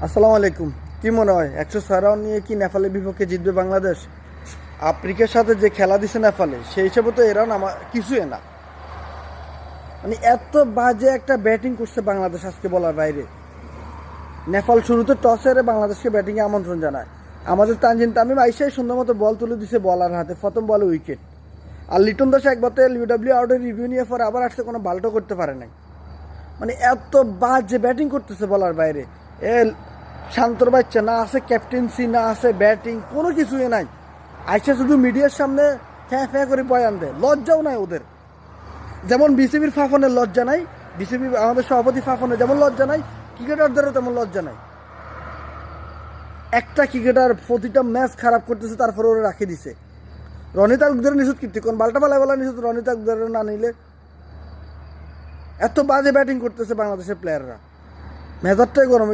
আসসালামু আলাইকুম। কি মনে হয় 106 রান নিয়ে কি নেপালের বিপক্ষে জিতবে বাংলাদেশ? আফ্রিকার সাথে যে খেলা দিছে নেপালে সেই হিসাবে তো এ রান আমার কিছুই না। মানে এত বাজে একটা ব্যাটিং করছে বাংলাদেশ আজকে বলার বাইরে। নেপাল শুরুতে টস হেরে বাংলাদেশকে ব্যাটিংয়ে আমন্ত্রণ জানায়। আমাদের তানজিন তামিম আইসাই সুন্দর মতো বল তুলে দিছে বলার হাতে, প্রথম বলে উইকেট। আর লিটন দাস একবার তো ইউডব্লিউ আউটের রিভিউ নিয়ে পরে আবার আসছে, কোনো বাল্টো করতে পারে নাই। মানে এত বাজে ব্যাটিং করতেছে বলার বাইরে। এ শান্তর বাচ্চা না আছে ক্যাপ্টেন্সি, না আছে ব্যাটিং, কোনো কিছুই নাই। আইসা শুধু মিডিয়ার সামনে ফ্যাঁ ফ্যাঁ করে বয়ান দেয়, লজ্জাও নাই ওদের। যেমন বিসিবির ফাফনের লজ্জা নাই, বিসিবি আমাদের সভাপতি ফাফনের যেমন লজ্জা নাই, ক্রিকেটারদেরও তেমন লজ্জা নাই। একটা ক্রিকেটার প্রতিটা ম্যাচ খারাপ করতেছে, তারপরে ওরা রাখে দিছে। রনি তালুকদারের নিষেধ কীর্তি কোন বাল্টা পালায় বলা নিষেধ, রনি তালুকদারের না নিলে। এত বাজে ব্যাটিং করতেছে বাংলাদেশের প্লেয়াররা, মেজারটাই গরম।